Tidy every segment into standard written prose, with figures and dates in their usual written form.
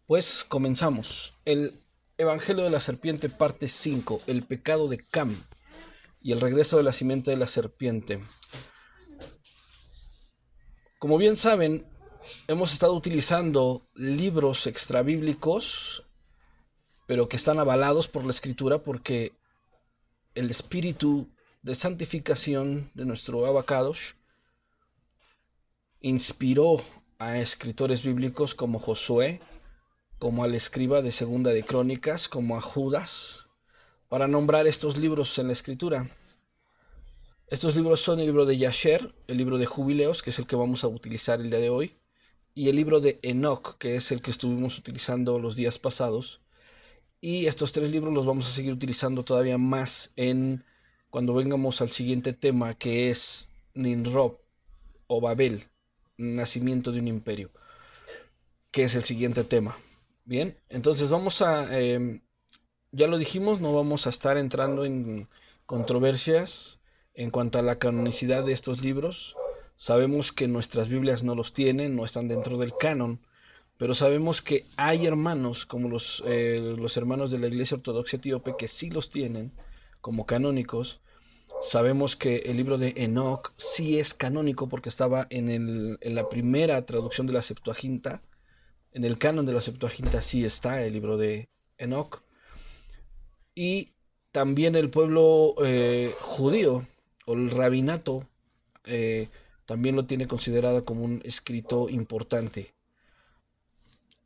Pues comenzamos. El Evangelio de la Serpiente, parte 5, el pecado de Cam y el regreso de la simiente de la serpiente. Como bien saben, hemos estado utilizando libros extrabíblicos, pero que están avalados por la Escritura, porque el espíritu de santificación de nuestro Abacadosh inspiró a escritores bíblicos como Josué, como al escriba de Segunda de Crónicas, como a Judas, para nombrar estos libros en la Escritura. Estos libros son el libro de Yasher, el libro de Jubileos, que es el que vamos a utilizar el día de hoy, y el libro de Enoch, que es el que estuvimos utilizando los días pasados. Y estos tres libros los vamos a seguir utilizando todavía más cuando vengamos al siguiente tema, que es Ninrob o Babel, nacimiento de un imperio, que es el siguiente tema. Bien, entonces ya lo dijimos, no vamos a estar entrando en controversias en cuanto a la canonicidad de estos libros. Sabemos que nuestras Biblias no los tienen, no están dentro del canon, pero sabemos que hay hermanos, como los hermanos de la Iglesia Ortodoxa Etíope, que sí los tienen como canónicos. Sabemos que el libro de Enoch sí es canónico porque estaba en la primera traducción de la Septuaginta. En el canon de la Septuaginta sí está el libro de Enoch. Y también el pueblo judío o el rabinato eh, también lo tiene considerado como un escrito importante,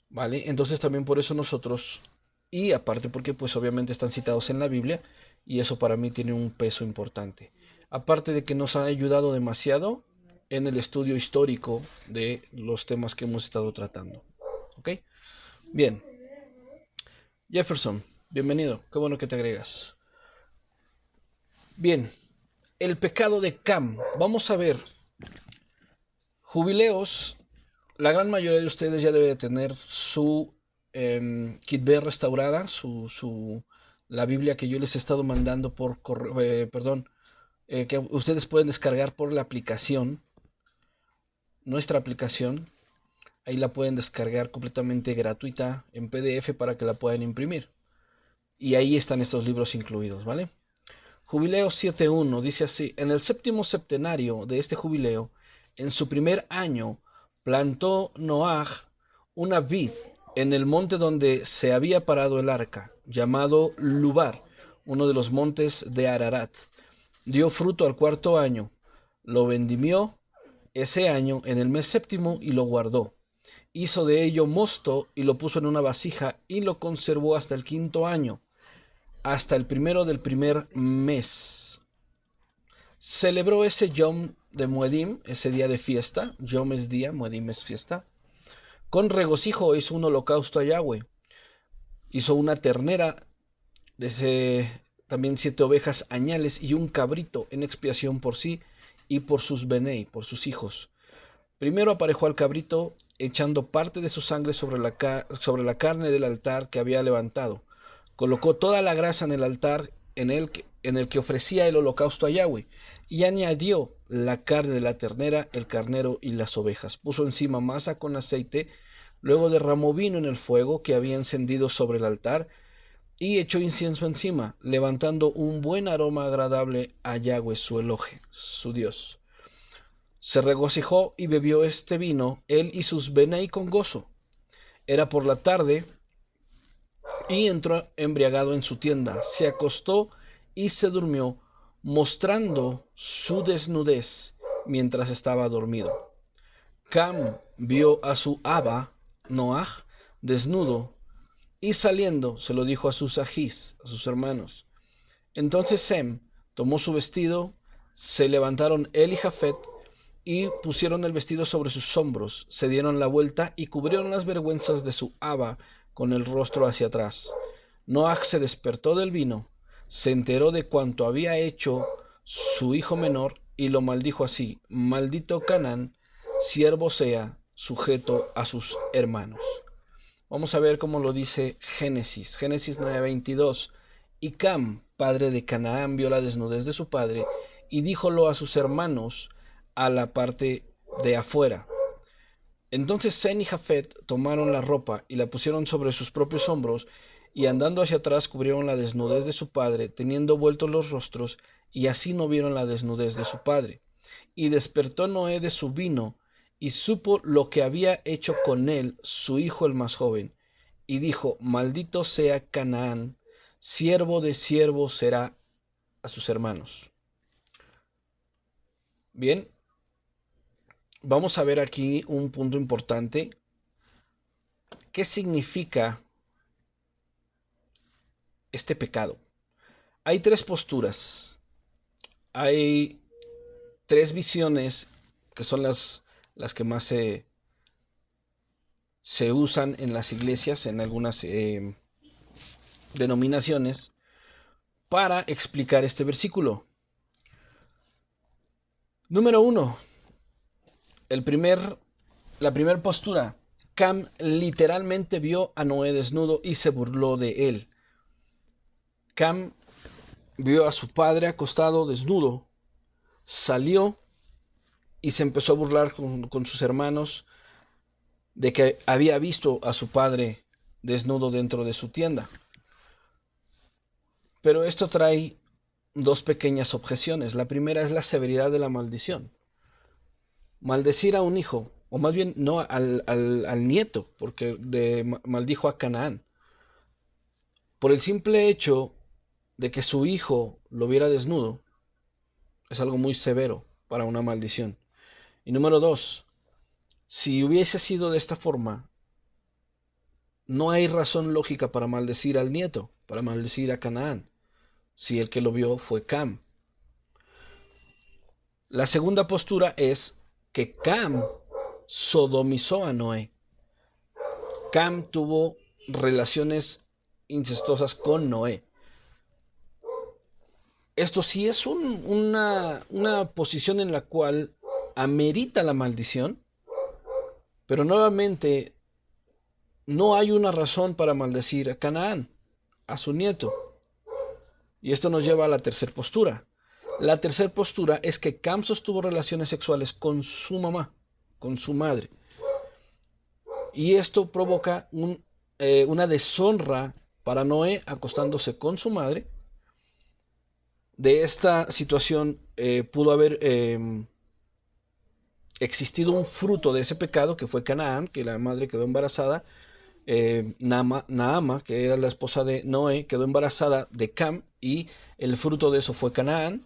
¿vale? Entonces también por eso nosotros, y aparte porque pues obviamente están citados en la Biblia, y eso para mí tiene un peso importante. Aparte de que nos ha ayudado demasiado en el estudio histórico de los temas que hemos estado tratando. ¿Ok? Bien. Jefferson, bienvenido. Qué bueno que te agregas. Bien. El pecado de Cam. Vamos a ver. Jubileos. La gran mayoría de ustedes ya debe de tener su Kitbe restaurada, la Biblia que yo les he estado mandando por correo, que ustedes pueden descargar por la aplicación, nuestra aplicación. Ahí la pueden descargar completamente gratuita en PDF para que la puedan imprimir. Y ahí están estos libros incluidos, ¿vale? Jubileo 7.1 dice así: en el séptimo septenario de este jubileo, en su primer año, plantó Noaj una vid en el monte donde se había parado el arca, llamado Lubar, uno de los montes de Ararat. Dio fruto al cuarto año, lo vendimió ese año en el mes séptimo y lo guardó. Hizo de ello mosto y lo puso en una vasija y lo conservó hasta el quinto año, hasta el primero del primer mes. Celebró ese Yom de Muedim, ese día de fiesta. Yom es día, Muedim es fiesta. Con regocijo hizo un holocausto a Yahweh. Hizo una ternera, también 7 ovejas añales y un cabrito en expiación por sí y por sus benei, por sus hijos. Primero aparejó al cabrito echando parte de su sangre sobre la carne del altar que había levantado. Colocó toda la grasa en el altar en el que ofrecía el holocausto a Yahweh, y añadió la carne de la ternera, el carnero y las ovejas. Puso encima masa con aceite, luego derramó vino en el fuego que había encendido sobre el altar, y echó incienso encima, levantando un buen aroma agradable a Yahweh su Elohe, su Dios. Se regocijó y bebió este vino, él y sus benei con gozo. Era por la tarde, y entró embriagado en su tienda, se acostó y se durmió, mostrando su desnudez mientras estaba dormido. Cam vio a su Abba, Noaj, desnudo, y saliendo se lo dijo a sus ajís, a sus hermanos. Entonces Sem tomó su vestido, Se levantaron él y Jafet y pusieron el vestido sobre sus hombros, se dieron la vuelta y cubrieron las vergüenzas de su Abba con el rostro hacia atrás. Noaj se despertó del vino, se enteró de cuanto había hecho su hijo menor y lo maldijo así: maldito Canaán, siervo sea, sujeto a sus hermanos. Vamos a ver cómo lo dice Génesis. Génesis 9:22. Y Cam, padre de Canaán, vio la desnudez de su padre y díjolo a sus hermanos a la parte de afuera. Entonces Sem y Jafet tomaron la ropa y la pusieron sobre sus propios hombros, y andando hacia atrás cubrieron la desnudez de su padre, teniendo vueltos los rostros, y así no vieron la desnudez de su padre. Y despertó Noé de su vino, y supo lo que había hecho con él su hijo el más joven, y dijo: maldito sea Canaán, siervo de siervo será a sus hermanos. Bien, vamos a ver aquí un punto importante. ¿Qué significa este pecado? Hay tres posturas, hay tres visiones que son las que más se usan en las iglesias, en algunas denominaciones, para explicar este versículo. Número uno, la primera postura. Cam literalmente vio a Noé desnudo y se burló de él. Cam vio a su padre acostado desnudo, salió y se empezó a burlar con sus hermanos de que había visto a su padre desnudo dentro de su tienda. Pero esto trae dos pequeñas objeciones. La primera es la severidad de la maldición. Maldecir a un hijo, o más bien no al nieto, porque maldijo a Canaán, por el simple hecho de que su hijo lo viera desnudo, es algo muy severo para una maldición. Y número dos, si hubiese sido de esta forma, no hay razón lógica para maldecir al nieto, para maldecir a Canaán, si el que lo vio fue Cam. La segunda postura es que Cam sodomizó a Noé. Cam tuvo relaciones incestuosas con Noé. Esto sí es una posición en la cual amerita la maldición, pero nuevamente no hay una razón para maldecir a Canaán, a su nieto. Y esto nos lleva a la tercera postura. La tercera postura es que Cam sostuvo relaciones sexuales con su mamá, con su madre. Y esto provoca una deshonra para Noé acostándose con su madre. De esta situación pudo haber existido un fruto de ese pecado, que fue Canaán, que la madre quedó embarazada. Naama, que era la esposa de Noé, quedó embarazada de Cam, y el fruto de eso fue Canaán.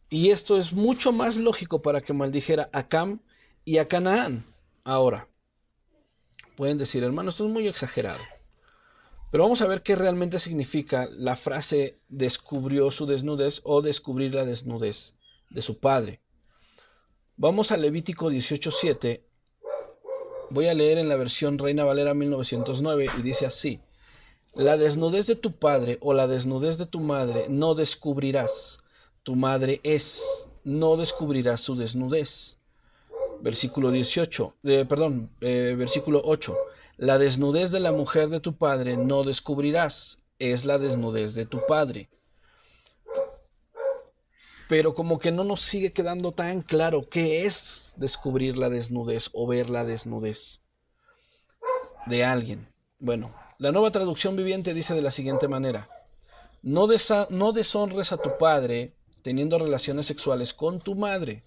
Y esto es mucho más lógico para que maldijera a Cam y a Canaán. Ahora, pueden decir: hermano, esto es muy exagerado. Pero vamos a ver qué realmente significa la frase descubrió su desnudez o descubrir la desnudez de su padre. Vamos a Levítico 18:7. Voy a leer en la versión Reina Valera 1909 y dice así: la desnudez de tu padre o la desnudez de tu madre no descubrirás. Tu madre es, no descubrirás su desnudez. Versículo 18, versículo 8. La desnudez de la mujer de tu padre no descubrirás, es la desnudez de tu padre. Pero como que no nos sigue quedando tan claro qué es descubrir la desnudez o ver la desnudez de alguien. Bueno, la Nueva Traducción Viviente dice de la siguiente manera: no deshonres a tu padre teniendo relaciones sexuales con tu madre.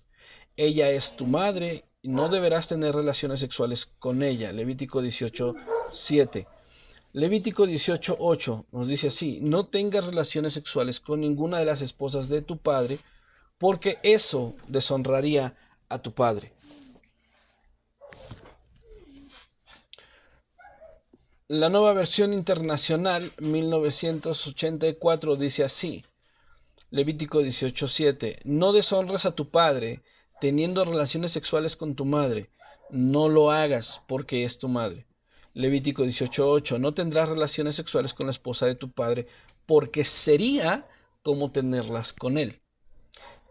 Ella es tu madre y no deberás tener relaciones sexuales con ella. Levítico 18:7. Levítico 18:8 nos dice así: no tengas relaciones sexuales con ninguna de las esposas de tu padre, porque eso deshonraría a tu padre. La Nueva Versión Internacional 1984 dice así: Levítico 18:7. No deshonres a tu padre teniendo relaciones sexuales con tu madre. No lo hagas porque es tu madre. Levítico 18:8. No tendrás relaciones sexuales con la esposa de tu padre porque sería como tenerlas con él.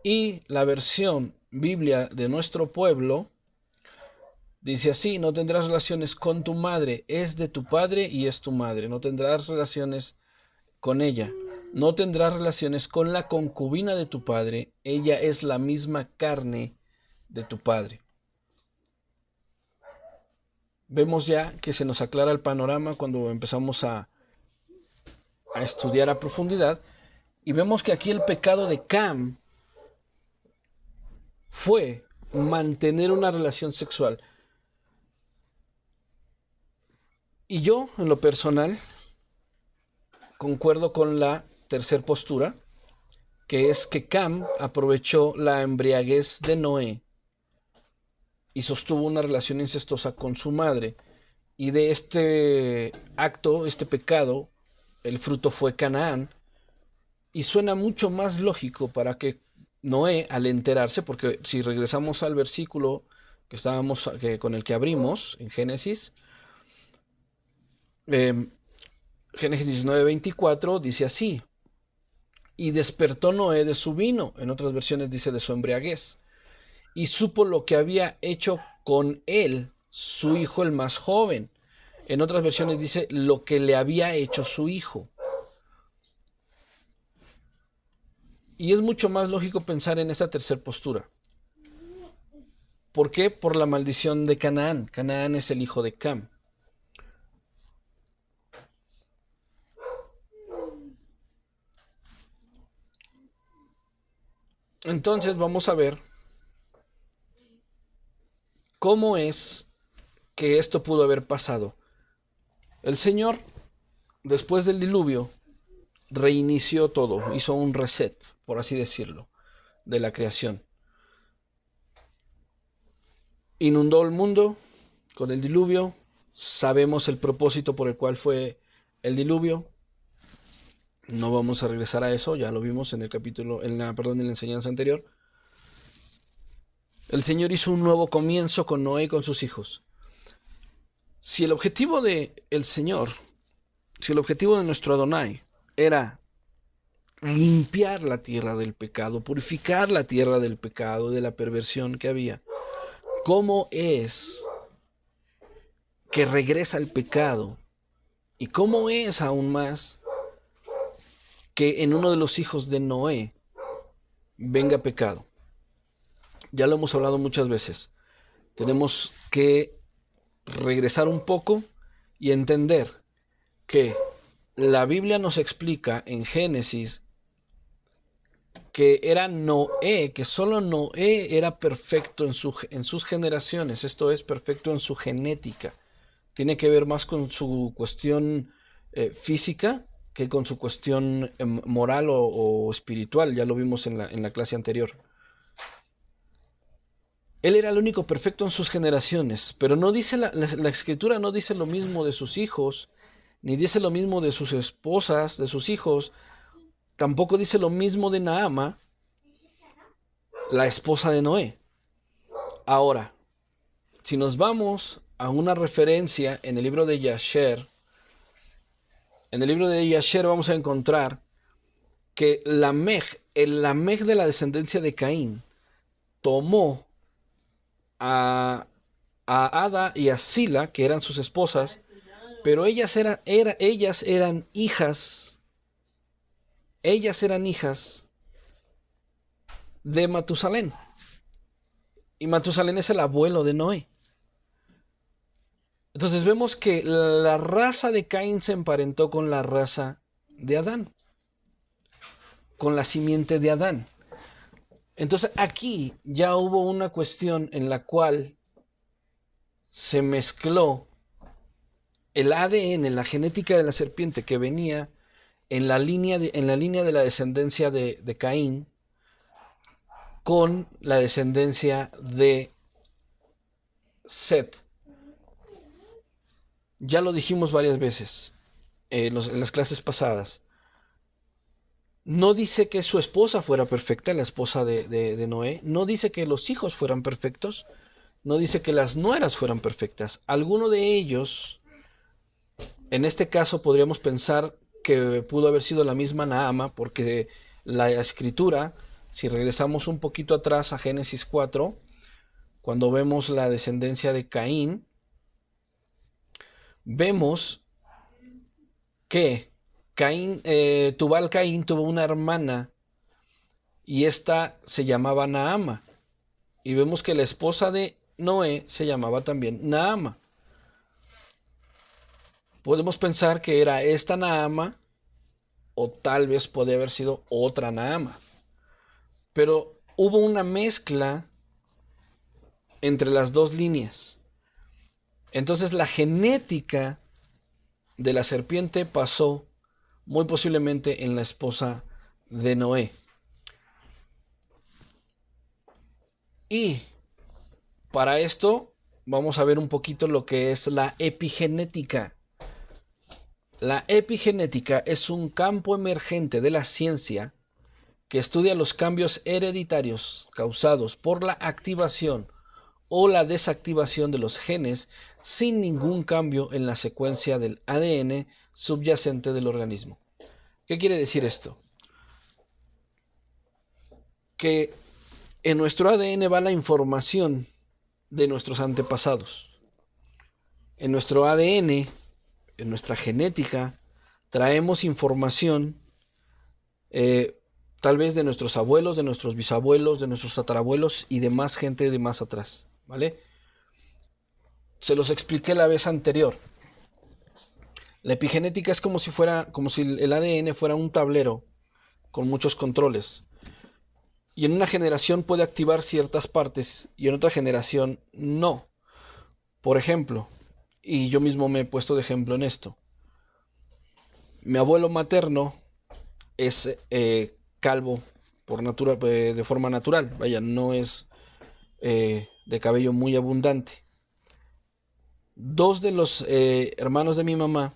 Y la versión Biblia de nuestro pueblo dice así: no tendrás relaciones con tu madre, es de tu padre y es tu madre. No tendrás relaciones con ella. No tendrás relaciones con la concubina de tu padre, ella es la misma carne de tu padre. Vemos ya que se nos aclara el panorama cuando empezamos a estudiar a profundidad, y vemos que aquí el pecado de Cam fue mantener una relación sexual. Y yo, en lo personal, concuerdo con la tercera postura, que es que Cam aprovechó la embriaguez de Noé y sostuvo una relación incestuosa con su madre. Y de este acto, este pecado, el fruto fue Canaán. Y suena mucho más lógico para que Noé, al enterarse, porque si regresamos al versículo con el que abrimos en Génesis, Génesis 19:24 dice así: y despertó Noé de su vino, en otras versiones dice de su embriaguez, y supo lo que había hecho con él su hijo el más joven. En otras versiones dice lo que le había hecho su hijo. Y es mucho más lógico pensar en esta tercera postura. ¿Por qué? Por la maldición de Canaán. Canaán es el hijo de Cam. Entonces vamos a ver cómo es que esto pudo haber pasado. El Señor, después del diluvio, reinició todo, hizo un reset, por así decirlo, de la creación. Inundó el mundo con el diluvio. Sabemos el propósito por el cual fue el diluvio. No vamos a regresar a eso, ya lo vimos en el capítulo, en la enseñanza anterior. El Señor hizo un nuevo comienzo con Noé y con sus hijos. Si el objetivo de el Señor, si el objetivo de nuestro Adonai era limpiar la tierra del pecado, purificar la tierra del pecado, de la perversión que había, ¿cómo es que regresa el pecado? ¿Y cómo es aún más que en uno de los hijos de Noé venga pecado? Ya lo hemos hablado muchas veces. Tenemos que regresar un poco y entender que la Biblia nos explica en Génesis que era Noé, que solo Noé era perfecto en sus generaciones, esto es, perfecto en su genética. Tiene que ver más con su cuestión física que con su cuestión moral o espiritual, ya lo vimos en la clase anterior. Él era el único perfecto en sus generaciones, pero no dice la escritura no dice lo mismo de sus hijos, ni dice lo mismo de sus esposas, de sus hijos, tampoco dice lo mismo de Naama, la esposa de Noé. Ahora, si nos vamos a una referencia en el libro de Yasher, vamos a encontrar que el Lamech de la descendencia de Caín, tomó a Ada y a Sila, que eran sus esposas, pero ellas eran hijas de Matusalén. Y Matusalén es el abuelo de Noé. Entonces vemos que la raza de Caín se emparentó con la raza de Adán, con la simiente de Adán. Entonces aquí ya hubo una cuestión en la cual se mezcló el ADN, la genética de la serpiente que venía en la línea de la descendencia de Caín con la descendencia de Set. Ya lo dijimos varias veces en las clases pasadas. No dice que su esposa fuera perfecta, la esposa de Noé. No dice que los hijos fueran perfectos. No dice que las nueras fueran perfectas. Alguno de ellos, en este caso podríamos pensar que pudo haber sido la misma Naama, porque la escritura, si regresamos un poquito atrás a Génesis 4, cuando vemos la descendencia de Caín, vemos que Tubal Caín tuvo una hermana y esta se llamaba Naama. Y vemos que la esposa de Noé se llamaba también Naama. Podemos pensar que era esta Naama o tal vez puede haber sido otra Naama. Pero hubo una mezcla entre las dos líneas. Entonces la genética de la serpiente pasó muy posiblemente en la esposa de Noé. Y para esto vamos a ver un poquito lo que es la epigenética. La epigenética es un campo emergente de la ciencia que estudia los cambios hereditarios causados por la activación o la desactivación de los genes sin ningún cambio en la secuencia del ADN subyacente del organismo. ¿Qué quiere decir esto? Que en nuestro ADN va la información de nuestros antepasados. En nuestro ADN, en nuestra genética, traemos información tal vez de nuestros abuelos, de nuestros bisabuelos, de nuestros tatarabuelos y de más gente de más atrás, ¿vale? Se los expliqué la vez anterior. La epigenética es como si el ADN fuera un tablero con muchos controles. Y en una generación puede activar ciertas partes y en otra generación no. Por ejemplo, y yo mismo me he puesto de ejemplo en esto. Mi abuelo materno es calvo de forma natural. Vaya, no es de cabello muy abundante. Dos de los hermanos de mi mamá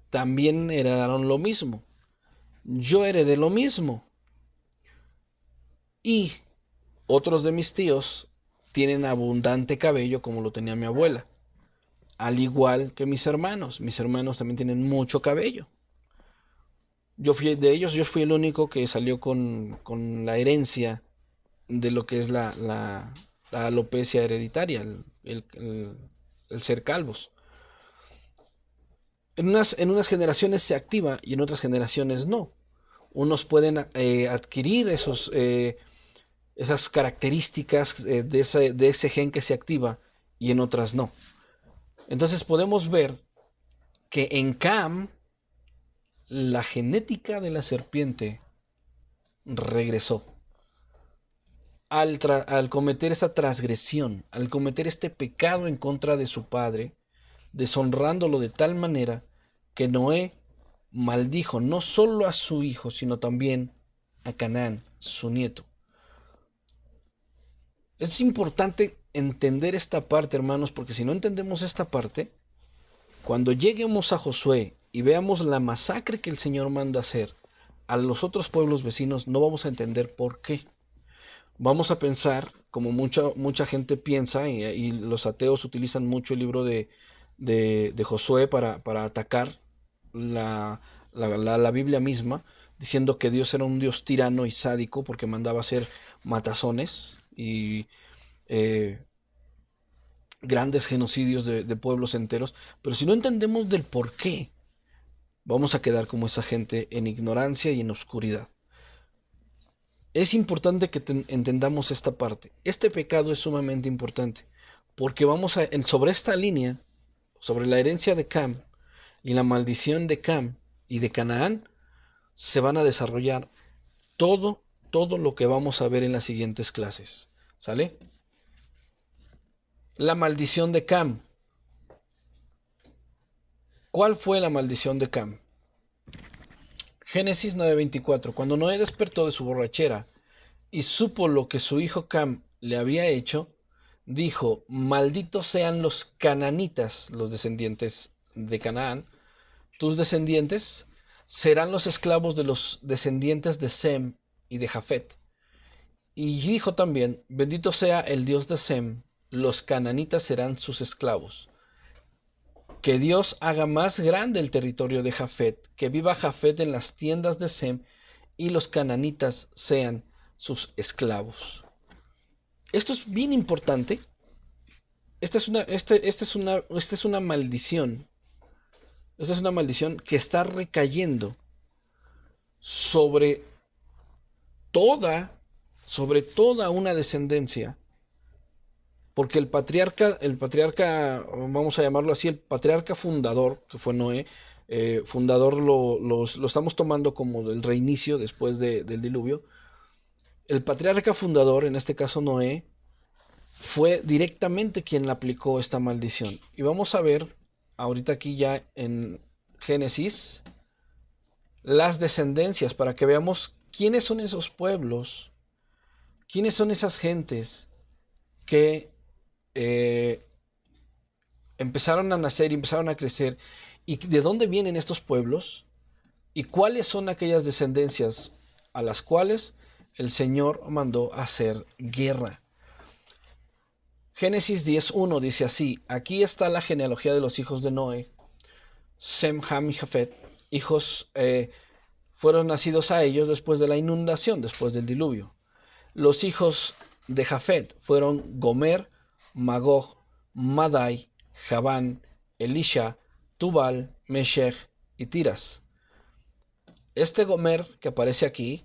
también heredaron lo mismo. Yo heredé lo mismo. Y otros de mis tíos tienen abundante cabello como lo tenía mi abuela. Al igual que mis hermanos. Mis hermanos también tienen mucho cabello. Yo fui el único que salió con la herencia de lo que es la alopecia hereditaria, el ser calvos. En unas generaciones se activa y en otras generaciones no. Unos pueden adquirir esas características de ese gen que se activa y en otras no. Entonces podemos ver que en Cam la genética de la serpiente regresó. Al cometer esta transgresión, al cometer este pecado en contra de su padre, deshonrándolo de tal manera que Noé maldijo no solo a su hijo, sino también a Canaán, su nieto. Es importante entender esta parte, hermanos, porque si no entendemos esta parte, cuando lleguemos a Josué y veamos la masacre que el Señor manda hacer a los otros pueblos vecinos, no vamos a entender por qué. Vamos a pensar, como mucha gente piensa, y los ateos utilizan mucho el libro de Josué para atacar la Biblia misma, diciendo que Dios era un Dios tirano y sádico porque mandaba hacer matazones y grandes genocidios de pueblos enteros. Pero si no entendemos del por qué, vamos a quedar como esa gente en ignorancia y en oscuridad. Es importante que entendamos esta parte. Este pecado es sumamente importante porque sobre esta línea, sobre la herencia de Cam y la maldición de Cam y de Canaán, se van a desarrollar todo lo que vamos a ver en las siguientes clases. ¿Sale? La maldición de Cam. ¿Cuál fue la maldición de Cam? Génesis 9:24. Cuando Noé despertó de su borrachera y supo lo que su hijo Cam le había hecho, dijo: malditos sean los cananitas, los descendientes de Canaán, tus descendientes, serán los esclavos de los descendientes de Sem y de Jafet. Y dijo también, bendito sea el Dios de Sem, los cananitas serán sus esclavos. Que Dios haga más grande el territorio de Jafet, que viva Jafet en las tiendas de Sem, y los cananitas sean sus esclavos. Esto es bien importante. Esta es una maldición. Esta es una maldición que está recayendo sobre toda, sobre toda una descendencia. Porque el patriarca, vamos a llamarlo así, el patriarca fundador, que fue Noé, fundador lo estamos tomando como el reinicio después del diluvio. El patriarca fundador, en este caso Noé, fue directamente quien le aplicó esta maldición. Y vamos a ver ahorita aquí ya en Génesis las descendencias para que veamos quiénes son esos pueblos, quiénes son esas gentes que empezaron a nacer y empezaron a crecer, y de dónde vienen estos pueblos y cuáles son aquellas descendencias a las cuales el Señor mandó hacer guerra. Génesis 10.1 dice así: aquí está la genealogía de los hijos de Noé, Sem, Ham y Jafet, hijos fueron nacidos a ellos después de la inundación, después del diluvio. Los hijos de Jafet fueron Gomer, Magog, Madai, Javán, Elisha, Tubal, Meshech y Tiras. Este Gomer que aparece aquí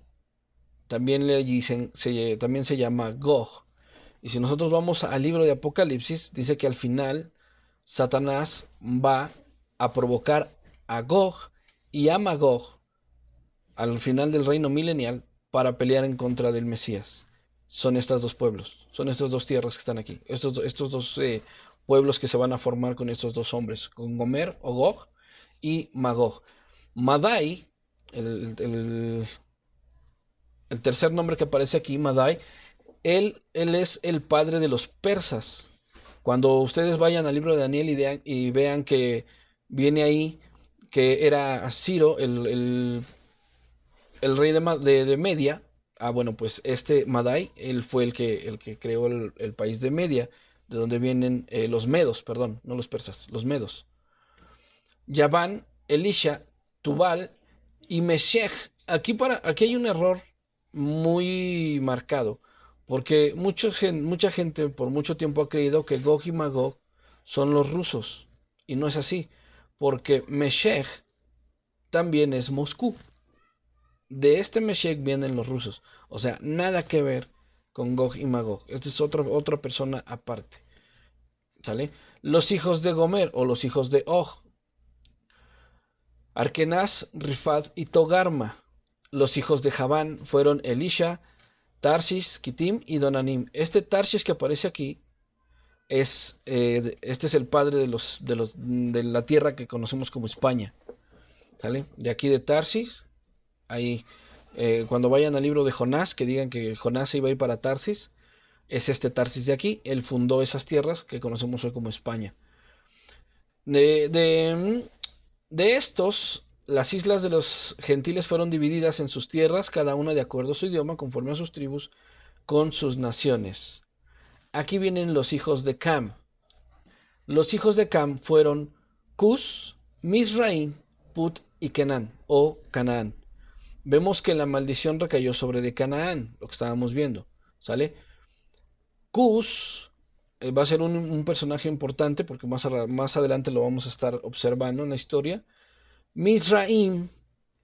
también también se llama Gog. Y si nosotros vamos al libro de Apocalipsis, dice que al final Satanás va a provocar a Gog y a Magog al final del reino milenial para pelear en contra del Mesías. Son estos dos pueblos, son estas dos tierras que están aquí, estos dos pueblos que se van a formar con estos dos hombres, con Gomer o Gog y Magog. Madai, el tercer nombre que aparece aquí, Madai, él es el padre de los persas. Cuando ustedes vayan al libro de Daniel y vean que viene ahí que era Ciro, el rey de Media. Bueno, pues este Madai, él fue el que creó el país de Media, de donde vienen los medos, perdón, no los persas, los medos. Yaván, Elisha, Tubal y Meshech. Aquí hay un error muy marcado, porque mucha gente por mucho tiempo ha creído que Gog y Magog son los rusos, y no es así, porque Meshech también es Moscú. De este Meshech vienen los rusos, o sea, nada que ver con Gog y Magog. Esta es otra persona aparte, ¿sale? Los hijos de Gomer o los hijos de Og: Arkenaz, Rifad y Togarma. Los hijos de Javán fueron Elisha, Tarsis, Kitim y Donanim. Este Tarsis que aparece aquí este es el padre de la tierra que conocemos como España, ¿sale? De aquí de Tarsis, ahí cuando vayan al libro de Jonás, que digan que Jonás se iba a ir para Tarsis, es este Tarsis de aquí. Él fundó esas tierras que conocemos hoy como España. De estos, las islas de los gentiles fueron divididas en sus tierras, cada una de acuerdo a su idioma, conforme a sus tribus, con sus naciones. Aquí vienen los hijos de Cam. Los hijos de Cam fueron Cus, Misraim, Put y Kenán, o Canaán. Vemos que la maldición recayó sobre de Canaán, lo que estábamos viendo, ¿sale? Cus va a ser un personaje importante porque más adelante lo vamos a estar observando en la historia. Misraim,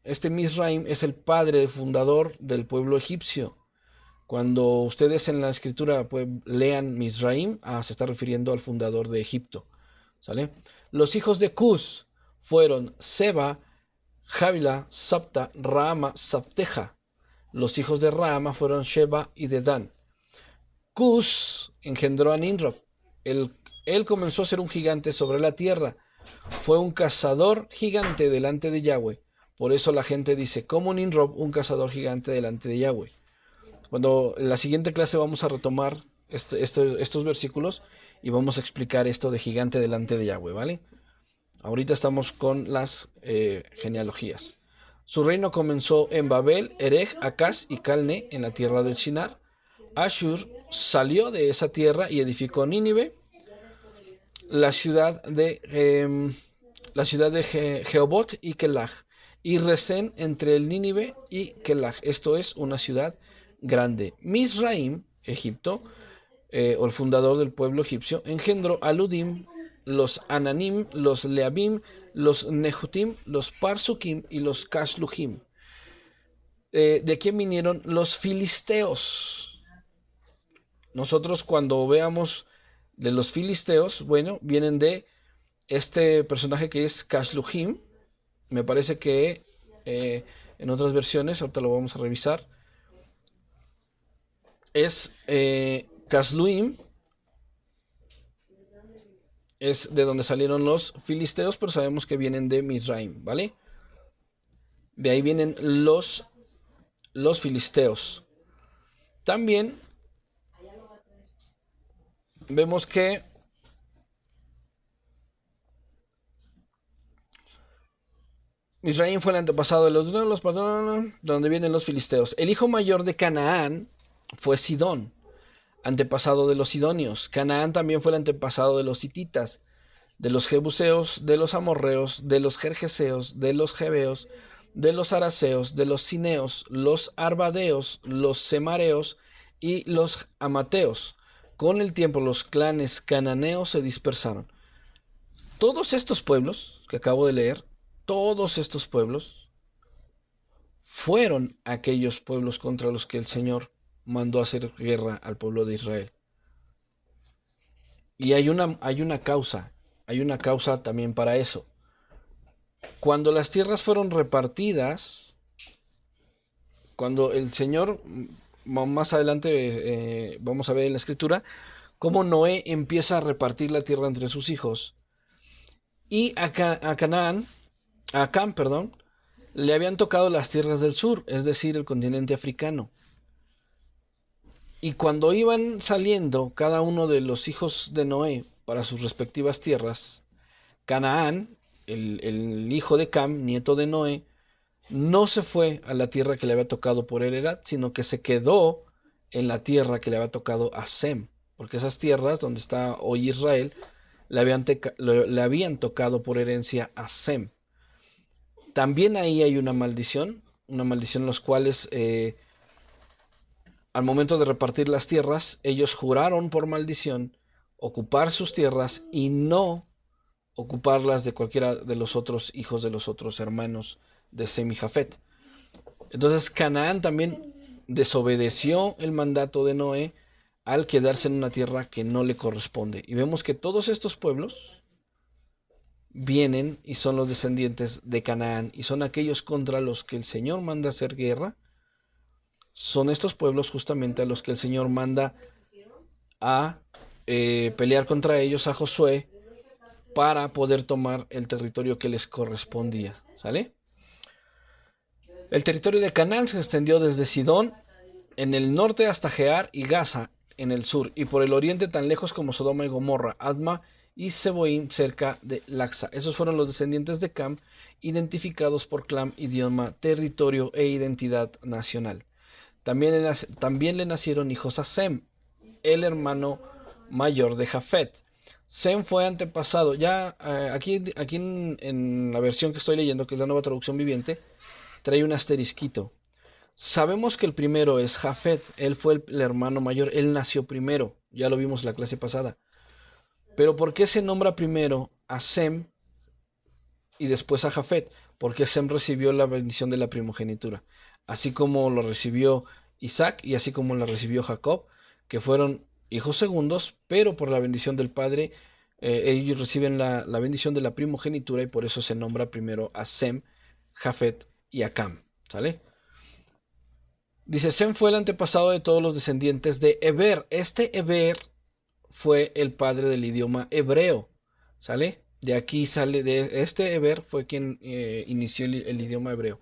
este Misraim es el padre fundador del pueblo egipcio. Cuando ustedes en la escritura pues, lean Misraim, se está refiriendo al fundador de Egipto, ¿sale? Los hijos de Cus fueron Seba, Javila, Sapta, Raama, Sapteja. Los hijos de Raama fueron Sheba y Dedán. Cus engendró a Nimrod. Él comenzó a ser un gigante sobre la tierra. Fue un cazador gigante delante de Yahweh. Por eso la gente dice, como Nimrod, un cazador gigante delante de Yahweh. Cuando en la siguiente clase vamos a retomar estos versículos y vamos a explicar esto de gigante delante de Yahweh, ¿vale? Ahorita estamos con las genealogías. Su reino comenzó en Babel, Erech, Acaz y Calne, en la tierra del Shinar. Ashur salió de esa tierra y edificó Nínive, la ciudad de Jehobot y Kelaj, y Resén entre el Nínive y Kelaj. Esto es una ciudad grande. Misraim, Egipto, o el fundador del pueblo egipcio, engendró a Ludim, los Ananim, los Leabim, los Nehutim, los Parsukim y los Kasluhim. ¿De quién vinieron los filisteos? Nosotros cuando veamos de los filisteos, bueno, vienen de este personaje que es Kasluhim. Me parece que en otras versiones, ahorita lo vamos a revisar, es Kasluim, es de donde salieron los filisteos, pero sabemos que vienen de Misraim, ¿vale? De ahí vienen los filisteos. También vemos que Misraim fue el antepasado de los patronos, donde vienen los filisteos. El hijo mayor de Canaán fue Sidón, antepasado de los sidonios. Canaán también fue el antepasado de los hititas, de los jebuseos, de los amorreos, de los gergeseos, de los jebeos, de los araseos, de los cineos, los arbadeos, los semareos y los amateos. Con el tiempo los clanes cananeos se dispersaron. Todos estos pueblos que acabo de leer, todos estos pueblos fueron aquellos pueblos contra los que el Señor mandó hacer guerra al pueblo de Israel. Y hay una causa también para eso. Cuando las tierras fueron repartidas, cuando el Señor, más adelante vamos a ver en la escritura, cómo Noé empieza a repartir la tierra entre sus hijos. Y a Cam, le habían tocado las tierras del sur, es decir, el continente africano. Y cuando iban saliendo cada uno de los hijos de Noé para sus respectivas tierras, Canaán, el hijo de Cam, nieto de Noé, no se fue a la tierra que le había tocado por heredad, sino que se quedó en la tierra que le había tocado a Sem, porque esas tierras donde está hoy Israel le habían tocado por herencia a Sem. También ahí hay una maldición en los cuales al momento de repartir las tierras, ellos juraron por maldición ocupar sus tierras y no ocuparlas de cualquiera de los otros hijos de los otros hermanos de Sem y Jafet. Entonces Canaán también desobedeció el mandato de Noé al quedarse en una tierra que no le corresponde. Y vemos que todos estos pueblos vienen y son los descendientes de Canaán y son aquellos contra los que el Señor manda hacer guerra. Son estos pueblos justamente a los que el Señor manda a pelear contra ellos a Josué para poder tomar el territorio que les correspondía. ¿Sale? El territorio de Canaán se extendió desde Sidón en el norte hasta Gear y Gaza en el sur, y por el oriente tan lejos como Sodoma y Gomorra, Adma y Seboim cerca de Laxa. Esos fueron los descendientes de Cam, identificados por clan, idioma, territorio e identidad nacional. También le nacieron hijos a Sem, el hermano mayor de Jafet. Sem fue antepasado, ya aquí en la versión que estoy leyendo, que es la Nueva Traducción Viviente, trae un asterisquito. Sabemos que el primero es Jafet, él fue el hermano mayor, él nació primero, ya lo vimos en la clase pasada. Pero ¿por qué se nombra primero a Sem y después a Jafet? Porque Sem recibió la bendición de la primogenitura, así como lo recibió Isaac y así como la recibió Jacob, que fueron hijos segundos, pero por la bendición del Padre, ellos reciben la bendición de la primogenitura y por eso se nombra primero a Sem, Jafet y a Cam. ¿Sale? Dice, Sem fue el antepasado de todos los descendientes de Eber. Este Eber fue el padre del idioma hebreo. ¿Sale? De aquí sale, de este Eber fue quien inició el idioma hebreo.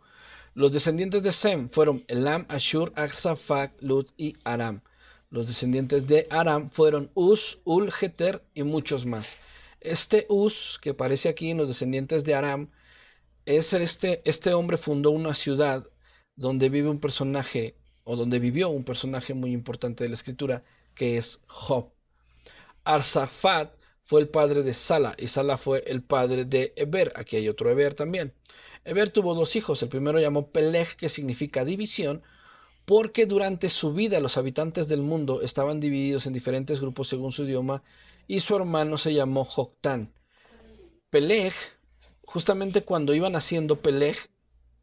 Los descendientes de Sem fueron Elam, Ashur, Arsafat, Lut y Aram. Los descendientes de Aram fueron Uz, Ul, Geter y muchos más. Este Uz, que aparece aquí en los descendientes de Aram, Este hombre fundó una ciudad donde vive un personaje, o donde vivió un personaje muy importante de la escritura, que es Job. Arsafat fue el padre de Sala, y Sala fue el padre de Eber. Aquí hay otro Eber también. Eber tuvo dos hijos. El primero llamó Peleg, que significa división, porque durante su vida los habitantes del mundo estaban divididos en diferentes grupos según su idioma, y su hermano se llamó Joctán. Peleg, justamente cuando iba naciendo Peleg,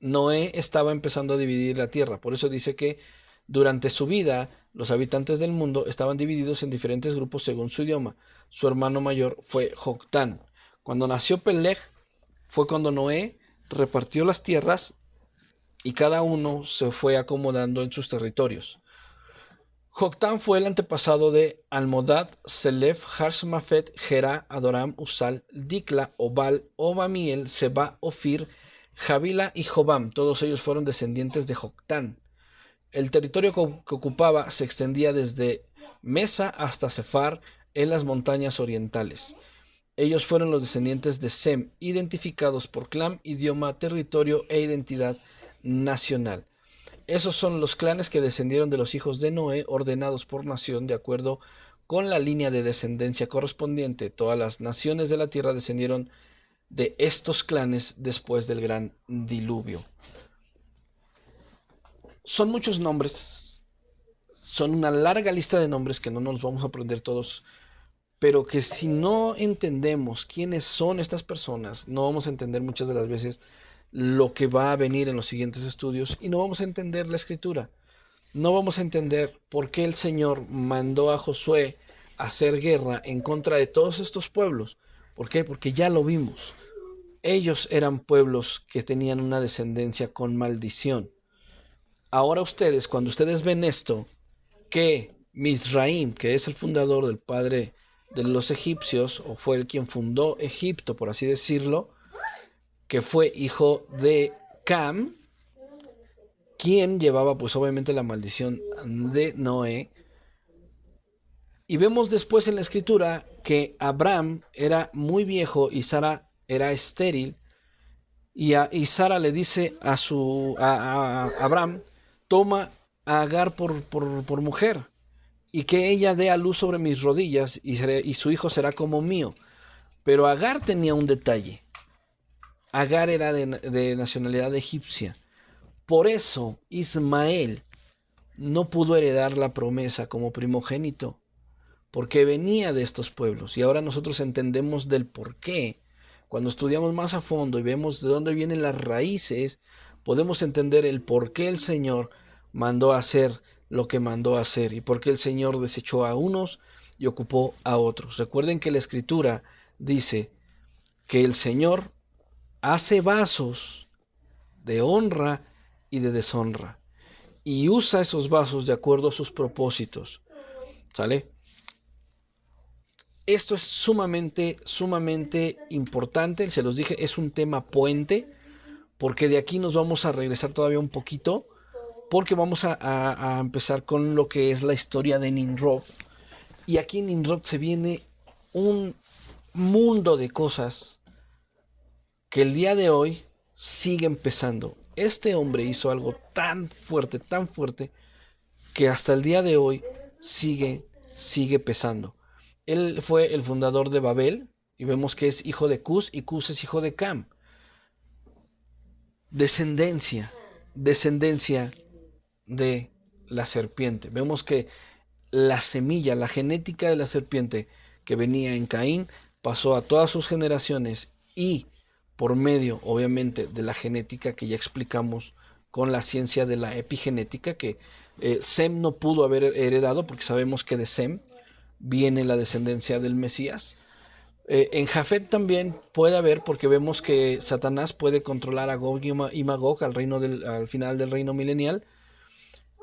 Noé estaba empezando a dividir la tierra. Por eso dice que durante su vida los habitantes del mundo estaban divididos en diferentes grupos según su idioma. Su hermano mayor fue Joctán. Cuando nació Peleg fue cuando Noé repartió las tierras y cada uno se fue acomodando en sus territorios. Joctán fue el antepasado de Almodad, Selef, Harsmafet, Gera, Adoram, Usal, Dikla, Obal, Obamiel, Seba, Ofir, Javila y Jobam. Todos ellos fueron descendientes de Joctán. El territorio que ocupaba se extendía desde Mesa hasta Sefar en las montañas orientales. Ellos fueron los descendientes de Sem, identificados por clan, idioma, territorio e identidad nacional. Esos son los clanes que descendieron de los hijos de Noé, ordenados por nación de acuerdo con la línea de descendencia correspondiente. Todas las naciones de la tierra descendieron de estos clanes después del gran diluvio. Son muchos nombres, son una larga lista de nombres que no nos vamos a aprender todos, pero que si no entendemos quiénes son estas personas, no vamos a entender muchas de las veces lo que va a venir en los siguientes estudios y no vamos a entender la escritura. No vamos a entender por qué el Señor mandó a Josué a hacer guerra en contra de todos estos pueblos. ¿Por qué? Porque ya lo vimos. Ellos eran pueblos que tenían una descendencia con maldición. Ahora ustedes, cuando ustedes ven esto, que Misraim, que es el fundador del padre de los egipcios, o fue el quien fundó Egipto, por así decirlo, que fue hijo de Cam, quien llevaba pues obviamente la maldición de Noé. Y vemos después en la escritura que Abraham era muy viejo y Sara era estéril. Y Sara le dice a Abraham, toma a Agar por mujer y que ella dé a luz sobre mis rodillas y su hijo será como mío. Pero Agar tenía un detalle. Agar era de nacionalidad egipcia. Por eso Ismael no pudo heredar la promesa como primogénito, porque venía de estos pueblos. Y ahora nosotros entendemos del por qué. Cuando estudiamos más a fondo y vemos de dónde vienen las raíces, podemos entender el por qué el Señor mandó a hacer lo que mandó a hacer y por qué el Señor desechó a unos y ocupó a otros. Recuerden que la Escritura dice que el Señor hace vasos de honra y de deshonra y usa esos vasos de acuerdo a sus propósitos. ¿Sale? Esto es sumamente importante. Se los dije, es un tema puente, porque de aquí nos vamos a regresar todavía un poquito, porque vamos a empezar con lo que es la historia de Nimrod. Y aquí en Nimrod se viene un mundo de cosas que el día de hoy sigue empezando. Este hombre hizo algo tan fuerte, que hasta el día de hoy sigue pesando. Él fue el fundador de Babel y vemos que es hijo de Cus y Cus es hijo de Cam. Descendencia de la serpiente. Vemos que la semilla, la genética de la serpiente que venía en Caín pasó a todas sus generaciones y por medio, obviamente, de la genética que ya explicamos con la ciencia de la epigenética que Sem no pudo haber heredado porque sabemos que de Sem viene la descendencia del Mesías. En Jafet también puede haber, porque vemos que Satanás puede controlar a Gog y Magog al final del reino milenial,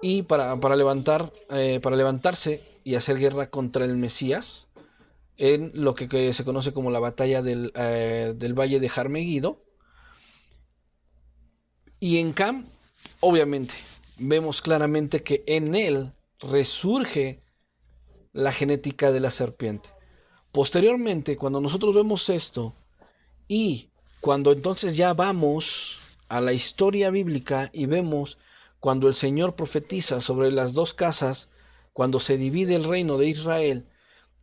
y para levantarse y hacer guerra contra el Mesías en lo que se conoce como la batalla del Valle de Jarmeguido. Y en Cam, obviamente, vemos claramente que en él resurge la genética de la serpiente. Posteriormente, cuando nosotros vemos esto y Cuando entonces ya vamos a la historia bíblica y vemos cuando el Señor profetiza sobre las dos casas, cuando se divide el reino de Israel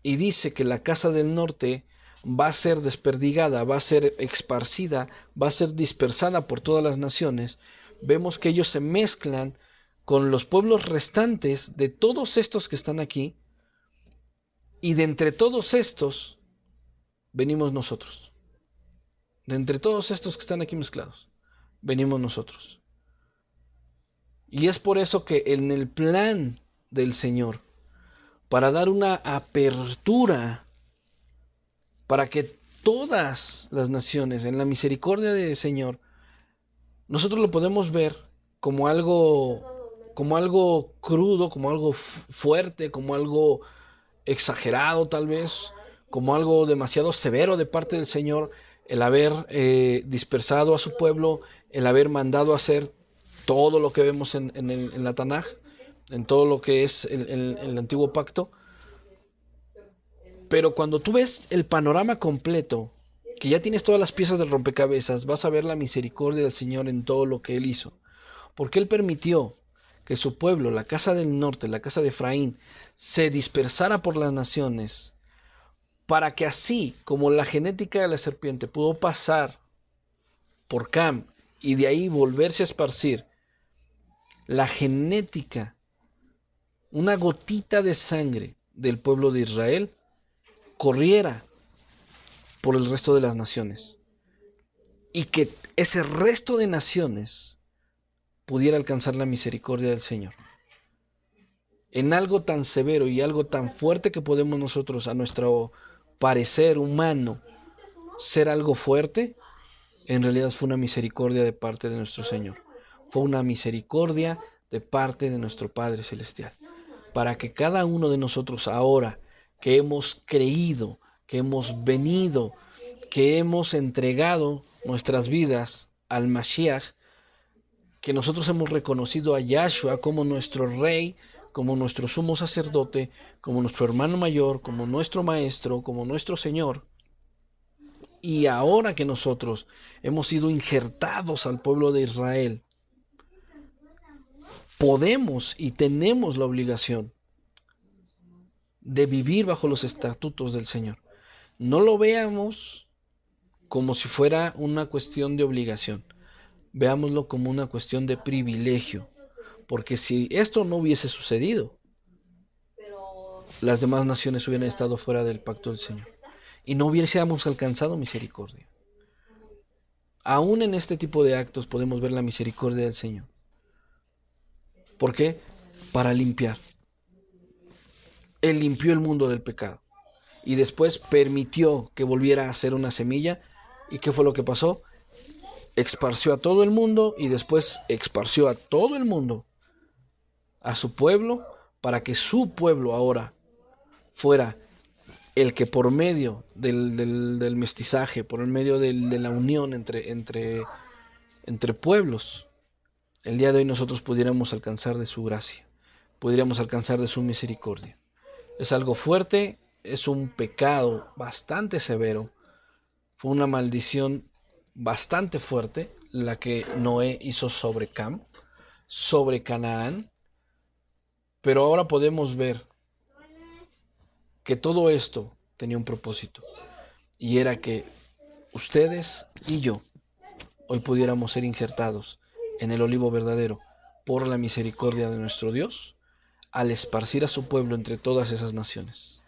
y dice que la casa del norte va a ser desperdigada, va a ser esparcida, va a ser dispersada por todas las naciones, vemos que ellos se mezclan con los pueblos restantes de todos estos que están aquí, y de entre todos estos venimos nosotros. De entre todos estos que están aquí mezclados, venimos nosotros. Y es por eso que en el plan del Señor, para dar una apertura, para que todas las naciones, en la misericordia del Señor, nosotros lo podemos ver como algo crudo, como algo fuerte, como algo exagerado tal vez, como algo demasiado severo de parte del Señor, el haber dispersado a su pueblo, el haber mandado a hacer todo lo que vemos en la Tanaj, en todo lo que es el antiguo pacto. Pero cuando tú ves el panorama completo, que ya tienes todas las piezas del rompecabezas, vas a ver la misericordia del Señor en todo lo que Él hizo. Porque Él permitió que su pueblo, la casa del norte, la casa de Efraín, se dispersara por las naciones, para que así como la genética de la serpiente pudo pasar por Cam y de ahí volverse a esparcir, la genética, una gotita de sangre del pueblo de Israel, corriera por el resto de las naciones, y que ese resto de naciones pudiera alcanzar la misericordia del Señor. En algo tan severo y algo tan fuerte que podemos nosotros, a nuestro parecer humano, ser algo fuerte, en realidad fue una misericordia de parte de nuestro Señor. Fue una misericordia de parte de nuestro Padre Celestial, para que cada uno de nosotros ahora que hemos creído, que hemos venido, que hemos entregado nuestras vidas al Mashiach, que nosotros hemos reconocido a Yahshua como nuestro Rey, como nuestro sumo sacerdote, como nuestro hermano mayor, como nuestro maestro, como nuestro Señor. Y ahora que nosotros hemos sido injertados al pueblo de Israel, podemos y tenemos la obligación de vivir bajo los estatutos del Señor. No lo veamos como si fuera una cuestión de obligación. Veámoslo como una cuestión de privilegio. Porque si esto no hubiese sucedido, las demás naciones hubieran estado fuera del pacto del Señor y no hubiésemos alcanzado misericordia. Aún en este tipo de actos podemos ver la misericordia del Señor. ¿Por qué? Para limpiar. Él limpió el mundo del pecado y después permitió que volviera a ser una semilla. ¿Y qué fue lo que pasó? Esparció a todo el mundo y después esparció a todo el mundo, a su pueblo, para que su pueblo ahora fuera el que por medio del mestizaje, por el medio de la unión entre pueblos, el día de hoy nosotros pudiéramos alcanzar de su gracia, pudiéramos alcanzar de su misericordia. Es algo fuerte, es un pecado bastante severo, fue una maldición bastante fuerte la que Noé hizo sobre Cam, sobre Canaán, pero ahora podemos ver que todo esto tenía un propósito, y era que ustedes y yo hoy pudiéramos ser injertados en el olivo verdadero por la misericordia de nuestro Dios, al esparcir a su pueblo entre todas esas naciones.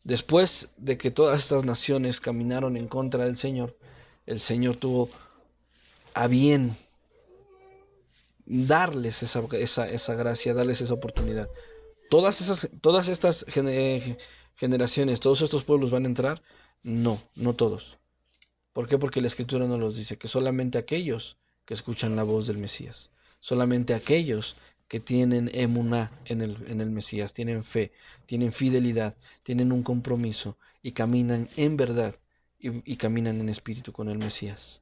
Después de que todas estas naciones caminaron en contra del Señor, el Señor tuvo a bien darles esa gracia, darles esa oportunidad. Todas estas generaciones, todos estos pueblos van a entrar. No, no todos. ¿Por qué? Porque la Escritura nos los dice, que solamente aquellos que escuchan la voz del Mesías, solamente aquellos que tienen emuná en el Mesías, tienen fe, tienen fidelidad, tienen un compromiso y caminan en verdad y caminan en espíritu con el Mesías.